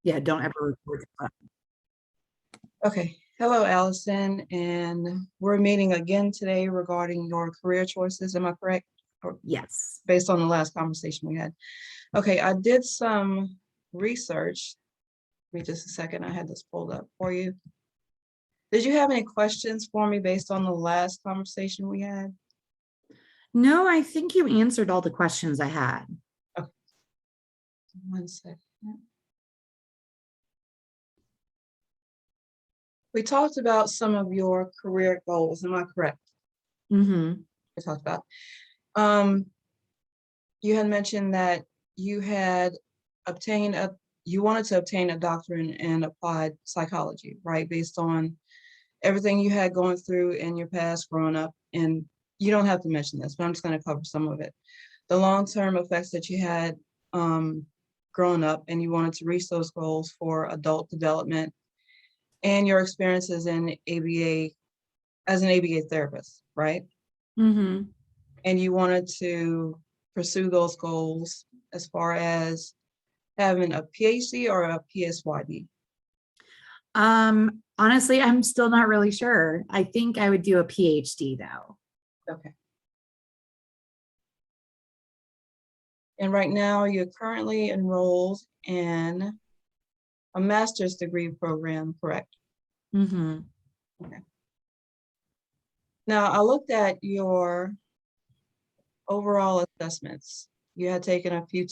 Yeah, don't ever record. Okay, hello, Allison, and we're meeting again today regarding your career choices. Am I correct? Or Yes. based on the last conversation we had. Okay, I did some research. Give me just a second. I had this pulled up for you. Did you have any questions for me based on the last conversation we had? No, I think you answered all the questions I had. Okay. 1 second. We talked about some of your career goals. Am I correct? Mm-hmm. We talked about. You had mentioned that you had you wanted to obtain a doctorate in applied psychology, right? Based on everything you had going through in your past growing up. And you don't have to mention this, but I'm just going to cover some of it. The long-term effects that you had growing up, and you wanted to reach those goals for adult development, and your experiences in ABA as an ABA therapist, right? Mm-hmm. And you wanted to pursue those goals as far as having a PhD or a PsyD. Honestly, I'm still not really sure. I think I would do a PhD though. Okay. And right now you're currently enrolled in a master's degree program, correct? Mm-hmm. Okay. Now I looked at your overall assessments. You had taken a few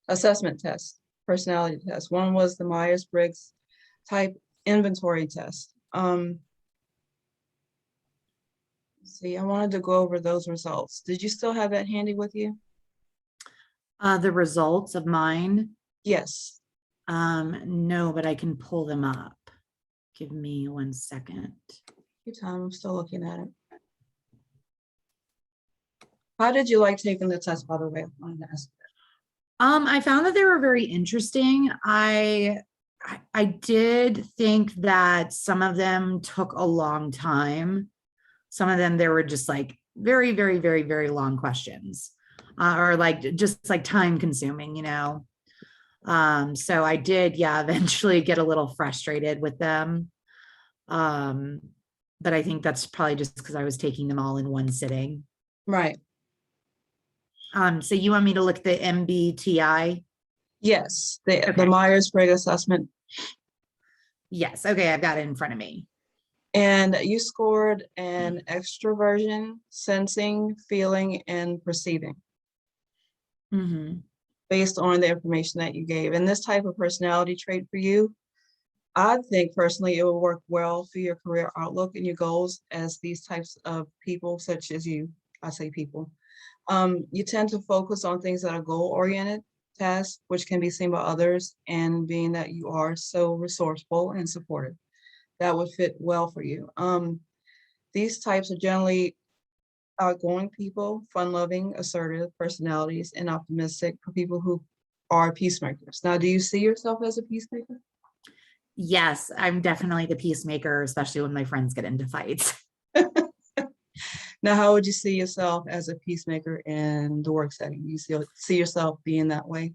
assessment tests, personality tests. One was the Myers-Briggs type inventory test. See, I wanted to go over those results. Did you still have that handy with you? The results of mine. Yes. No, but I can pull them up. Give me 1 second. Your time, I'm still looking at it. How did you like taking the test, by the way? I wanted to ask that. I found that they were very interesting. I did think that some of them took a long time. Some of them, there were just like very, very, very, very long questions, or like just like time consuming, so I did, yeah, eventually get a little frustrated with them. But I think that's probably just because I was taking them all in one sitting. Right. So you want me to look at the MBTI? Yes, the Okay. Myers-Briggs assessment. Yes. Okay. I've got it in front of me. And you scored an extroversion, sensing, feeling, and perceiving Mm-hmm. based on the information that you gave. And this type of personality trait for you, I think personally it will work well for your career outlook and your goals, as these types of people, such as you, I say people, you tend to focus on things that are goal-oriented tasks, which can be seen by others, and being that you are so resourceful and supportive, that would fit well for you. These types are generally outgoing people, fun-loving, assertive personalities, and optimistic for people who are peacemakers. Now, do you see yourself as a peacemaker? Yes, I'm definitely the peacemaker, especially when my friends get into fights. Now, how would you see yourself as a peacemaker in the work setting? You see yourself being that way?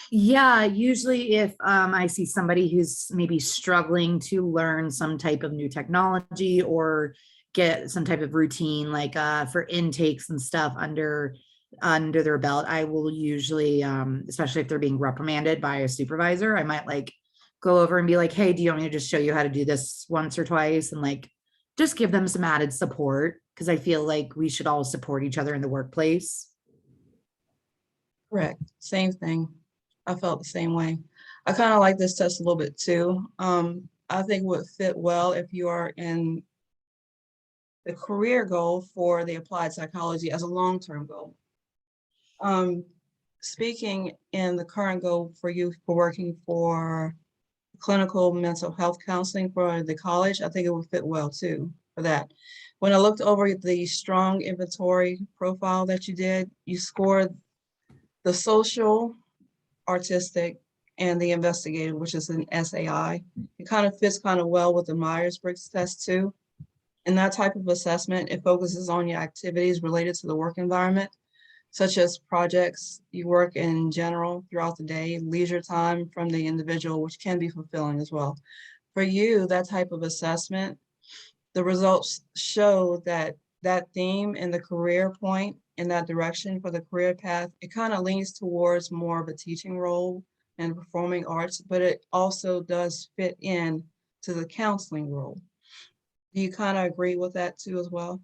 Yeah, usually if I see somebody who's maybe struggling to learn some type of new technology or get some type of routine, like for intakes and stuff under their belt, I will usually, especially if they're being reprimanded by a supervisor, I might like go over and be like, hey, do you want me to just show you how to do this once or twice, and like just give them some added support, because I feel like we should all support each other in the workplace. Correct. Same thing. I felt the same way. I kind of like this test a little bit too. I think would fit well if you are in the career goal for the applied psychology as a long-term goal. Speaking in the current goal for you for working for clinical mental health counseling for the college, I think it would fit well too for that. When I looked over the strong inventory profile that you did, you scored the social, artistic, and the investigative, which is an SAI. It kind of fits kind of well with the Myers-Briggs test too. In that type of assessment, it focuses on your activities related to the work environment. such as projects you work in general throughout the day, leisure time from the individual, which can be fulfilling as well. For you, that type of assessment, the results show that that theme and the career point in that direction for the career path, it kind of leans towards more of a teaching role and performing arts, but it also does fit in to the counseling role. Do you kind of agree with that too as well?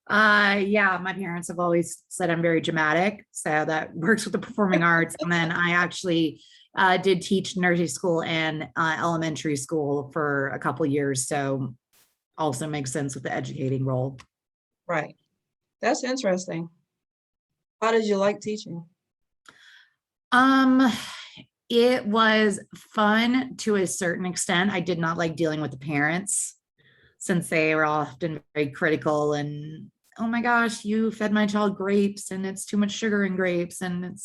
Yeah, my parents have always said I'm very dramatic, so that works with the performing arts. And then I actually did teach nursery school and elementary school for a couple years, so also makes sense with the educating role. Right. That's interesting. How did you like teaching? Um, it was fun to a certain extent. I did not like dealing with the parents since they were often very critical and, oh my gosh, you fed my child grapes and it's too much sugar in grapes. And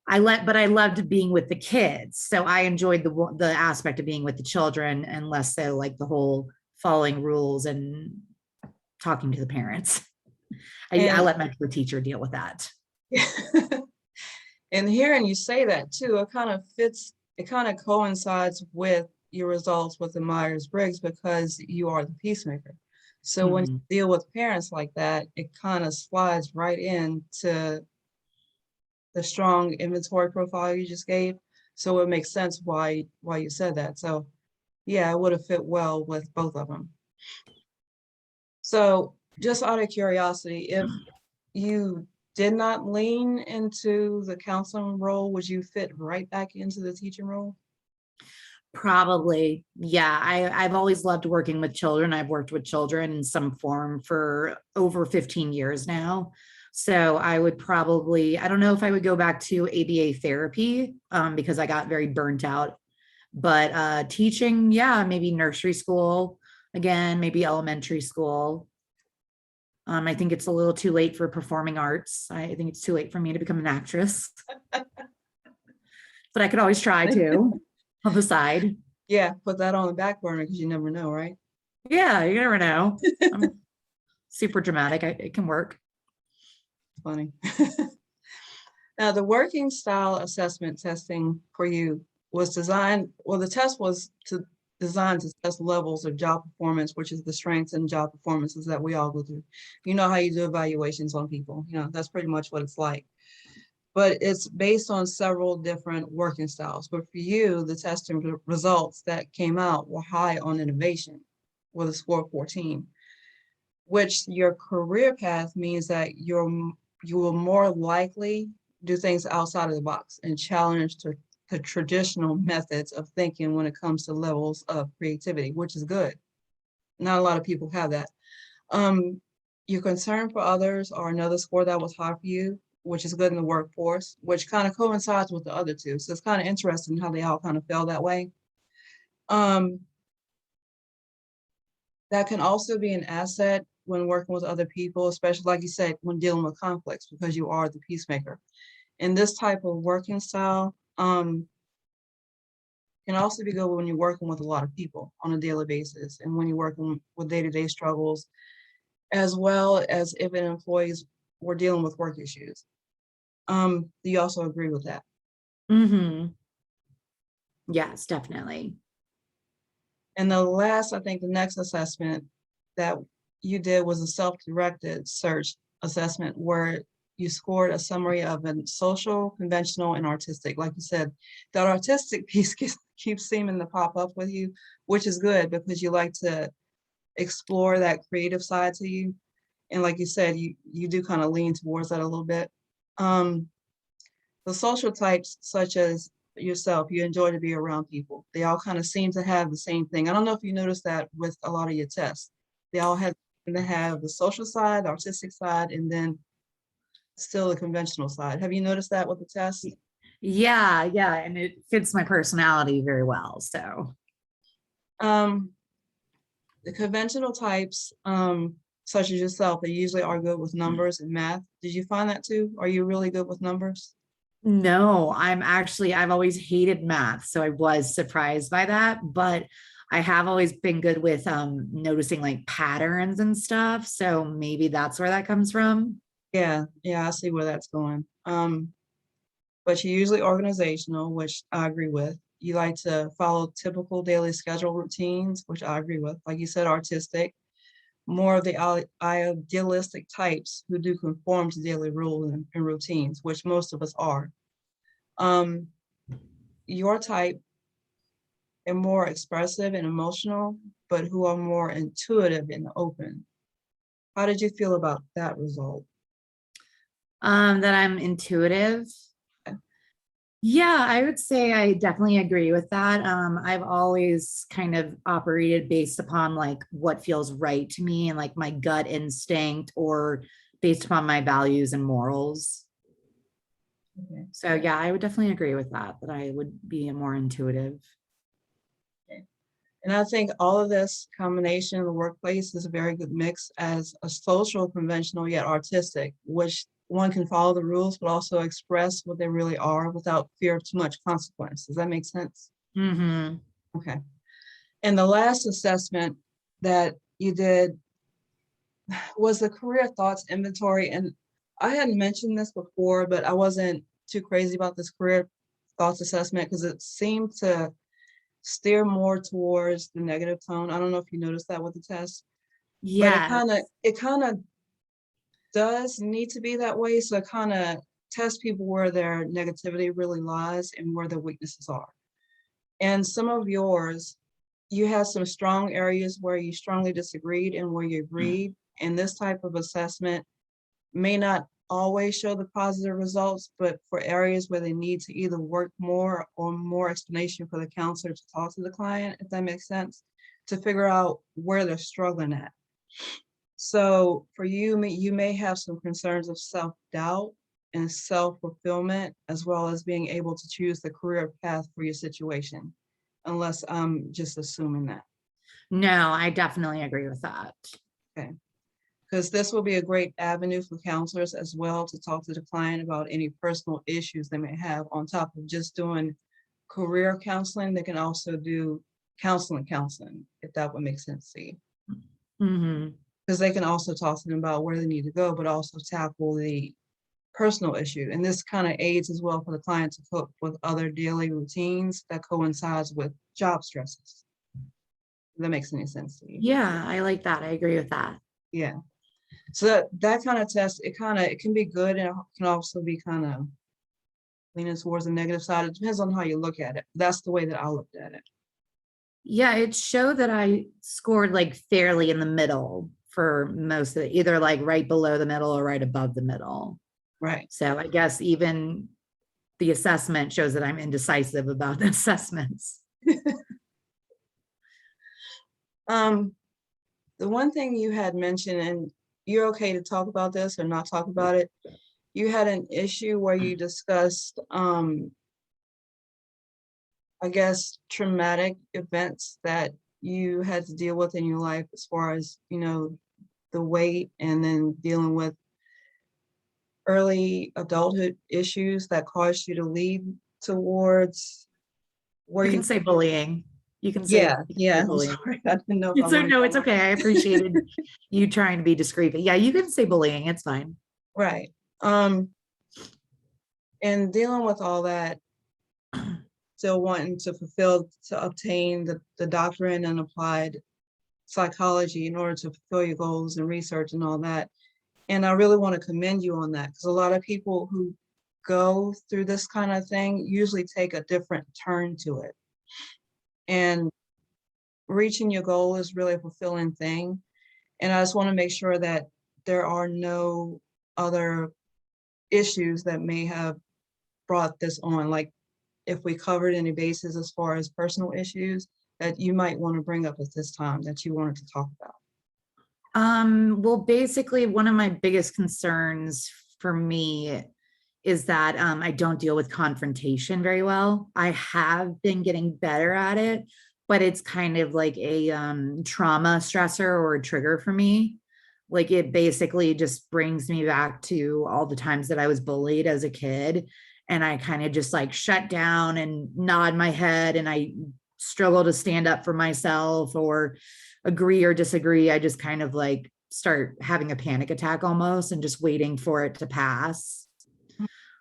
but I loved being with the kids. So I enjoyed the aspect of being with the children and less so like the whole following rules and talking to the parents. I And let my teacher deal with that. and hearing you say that too, it kind of fits, it kind of coincides with your results with the Myers-Briggs because you are the peacemaker. So when you Mhm. deal with parents like that, it kind of slides right into the strong inventory profile you just gave. So it makes sense why you said that. So yeah, it would have fit well with both of them. So just out of curiosity, if you did not lean into the counseling role, would you fit right back into the teaching role? Probably. Yeah. I've always loved working with children. I've worked with children in some form for over 15 years now. So I would probably, I don't know if I would go back to ABA therapy because I got very burnt out. But teaching, yeah, maybe nursery school again, maybe elementary school. I think it's a little too late for performing arts. I think it's too late for me to become an actress, but I could always try to on the side. Yeah, put that on the back burner because you never know, right? Yeah, you never know. I'm super dramatic. It can work. Funny. Now, the working style assessment testing for you was designed, well, the test was designed to test levels of job performance, which is the strengths and job performances that we all go through. You know how you do evaluations on people, that's pretty much what it's like. But it's based on several different working styles. But for you, the testing results that came out were high on innovation with a score of 14, which your career path means that you will more likely do things outside of the box and challenge the traditional methods of thinking when it comes to levels of creativity, which is good. Not a lot of people have that. Um, your concern for others are another score that was high for you, which is good in the workforce, which kind of coincides with the other two. So it's kind of interesting how they all kind of fell that way. Um, that can also be an asset when working with other people, especially like you said, when dealing with conflicts, because you are the peacemaker. And this type of working style can also be good when you're working with a lot of people on a daily basis and when you're working with day-to-day struggles, as well as if an employees were dealing with work issues. Do you also agree with that? Hmm. Yes, definitely. And the last, I think the next assessment that you did was a self-directed search assessment where you scored a summary of a social, conventional, and artistic. Like you said, that artistic piece keeps seeming to pop up with you, which is good because you like to explore that creative side to you. And like you said, you do kind of lean towards that a little bit. Um, the social types, such as yourself, you enjoy to be around people. They all kind of seem to have the same thing. I don't know if you noticed that with a lot of your tests. They all have the social side, the artistic side, and then still the conventional side. Have you noticed that with the test? Yeah, yeah. And it fits my personality very well. So Um, the conventional types, such as yourself, they usually are good with numbers and math. Did you find that too? Are you really good with numbers? no, I've always hated math. So I was surprised by that. But I have always been good with noticing like patterns and stuff. So maybe that's where that comes from. Yeah, yeah, I see where that's going. But you're usually organizational, which I agree with. You like to follow typical daily schedule routines, which I agree with. Like you said, artistic, more of the idealistic types who do conform to daily rules and routines, which most of us are. Um, your type are more expressive and emotional, but who are more intuitive and open. How did you feel about that result? That I'm intuitive. Yeah, I would say I definitely agree with that. I've always kind of operated based upon like what feels right to me and like my gut instinct or based upon my values and morals. Okay. So yeah, I would definitely agree with that, that I would be a more intuitive. And I think all of this combination in the workplace is a very good mix as a social, conventional, yet artistic, which one can follow the rules, but also express what they really are without fear of too much consequence. Does that make sense? Hmm. Okay. And the last assessment that you did was the career thoughts inventory. And I hadn't mentioned this before, but I wasn't too crazy about this career thoughts assessment because it seemed to steer more towards the negative tone. I don't know if you noticed that with the test, but Yes. it kind of does need to be that way. So it kind of tests people where their negativity really lies and where their weaknesses are. And some of yours, you have some strong areas where you strongly disagreed and where you agreed. And this type of assessment may not always show the positive results, but for areas where they need to either work more or more explanation for the counselor to talk to the client, if that makes sense, to figure out where they're struggling at. So for you, you may have some concerns of self-doubt and self-fulfillment, as well as being able to choose the career path for your situation, unless I'm just assuming that. No, I definitely agree with that. Okay. Because this will be a great avenue for counselors as well to talk to the client about any personal issues they may have on top of just doing career counseling. They can also do counseling, if that would make sense to you. Hmm. Because they can also talk to them about where they need to go, but also tackle the personal issue. And this kind of aids as well for the client to cope with other daily routines that coincides with job stresses. If that makes any sense to you. Yeah, I like that. I agree with that. Yeah. So that kind of test, it can be good and it can also be kind of leaning towards the negative side. It depends on how you look at it. That's the way that I looked at it. Yeah, it showed that I scored like fairly in the middle for most of it, either like right below the middle or right above the middle. Right. So I guess even the assessment shows that I'm indecisive about the assessments. Um, the one thing you had mentioned, and you're okay to talk about this or not talk about it, you had an issue where you discussed, I guess, traumatic events that you had to deal with in your life as far as, the weight and then dealing with early adulthood issues that caused you to lead towards where You can you, say bullying. yeah, You can say yeah, I'm bullying. sorry. I didn't know if I It's wanted no, to. it's okay. I appreciated you trying to be discreet. But yeah, you can say bullying. It's fine. Right. And dealing with all that, still wanting to obtain the doctorate and applied psychology in order to fulfill your goals and research and all that. And I really want to commend you on that because a lot of people who go through this kind of thing usually take a different turn to it. And reaching your goal is really a fulfilling thing. And I just want to make sure that there are no other issues that may have brought this on. Like if we covered any bases as far as personal issues that you might want to bring up at this time that you wanted to talk about. Well, basically, one of my biggest concerns for me is that I don't deal with confrontation very well. I have been getting better at it, but it's kind of like a trauma stressor or a trigger for me. Like it basically just brings me back to all the times that I was bullied as a kid. And I kind of just like shut down and nod my head and I struggle to stand up for myself or agree or disagree. I just kind of like start having a panic attack almost and just waiting for it to pass.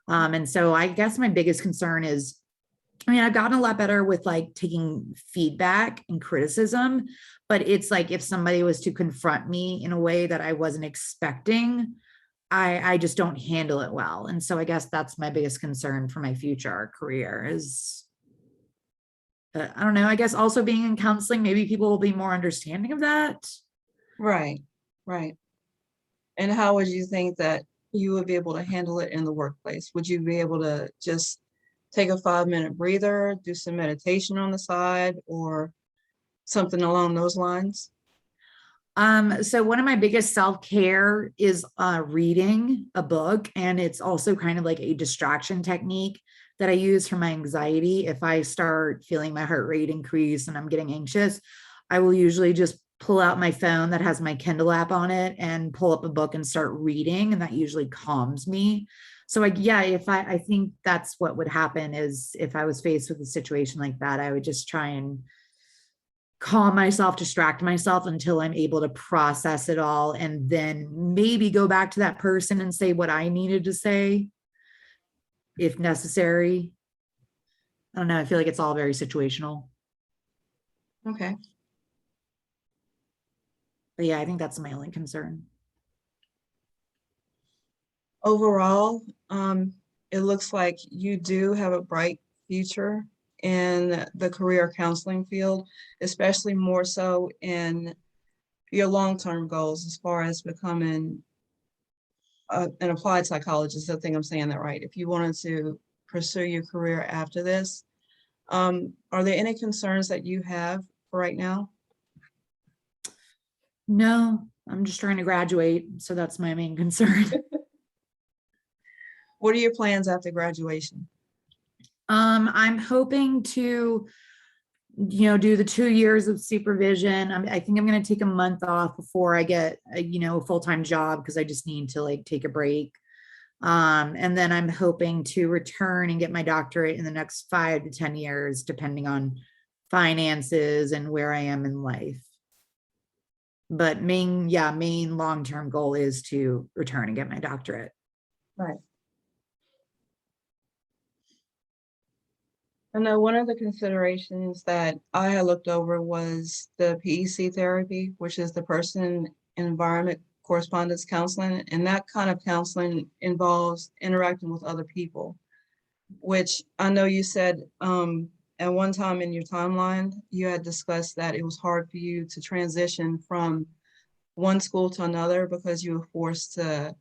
And so I guess my biggest concern is, I mean, I've gotten a lot better with like taking feedback and criticism, but it's like if somebody was to confront me in a way that I wasn't expecting, I just don't handle it well. And so I guess that's my biggest concern for my future career is, I don't know, I guess also being in counseling, maybe people will be more understanding of that. Right, right. And how would you think that you would be able to handle it in the workplace? Would you be able to just take a 5-minute breather, do some meditation on the side, or something along those lines? So one of my biggest self-care is reading a book, and it's also kind of like a distraction technique that I use for my anxiety. If I start feeling my heart rate increase and I'm getting anxious, I will usually just pull out my phone that has my Kindle app on it and pull up a book and start reading, and that usually calms me. So yeah, if I think that's what would happen is if I was faced with a situation like that, I would just try and calm myself, distract myself until I'm able to process it all, and then maybe go back to that person and say what I needed to say if necessary. I don't know. I feel like it's all very situational. Okay. But yeah, I think that's my only concern. Overall, it looks like you do have a bright future in the career counseling field, especially more so in your long-term goals as far as becoming an applied psychologist. I think I'm saying that right. If you wanted to pursue your career after this, are there any concerns that you have for right now? No, I'm just trying to graduate. So that's my main concern. What are your plans after graduation? I'm hoping to, do the 2 years of supervision. I think I'm going to take a month off before I get a full-time job because I just need to like take a break. And then I'm hoping to return and get my doctorate in the next 5 to 10 years, depending on finances and where I am in life. But main long-term goal is to return and get my doctorate. Right. I know one of the considerations that I had looked over was the PEC therapy, which is the person environment correspondence counseling. And that kind of counseling involves interacting with other people, which I know you said at one time in your timeline, you had discussed that it was hard for you to transition from one school to another because you were forced to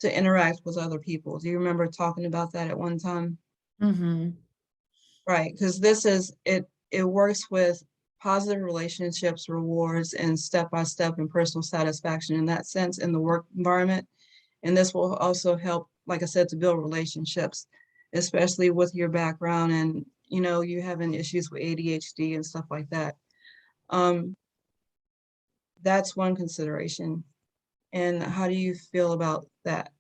interact with other people. Do you remember talking about that at one time? Mm-hmm. Right, because this is it works with positive relationships, rewards, and step-by-step and personal satisfaction in that sense in the work environment. And this will also help, like I said, to build relationships, especially with your background and you having issues with ADHD and stuff like that. Um, that's one consideration. And how do you feel about that?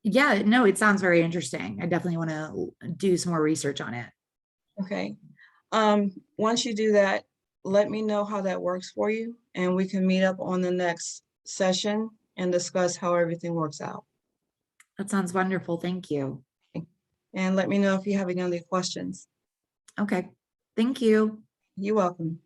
Yeah, no, it sounds very interesting. I definitely want to do some more research on it. Okay. Once you do that, let me know how that works for you, and we can meet up on the next session and discuss how everything works out. That sounds wonderful. Thank you. And let me know if you have any other questions. Okay. Thank you. You're welcome.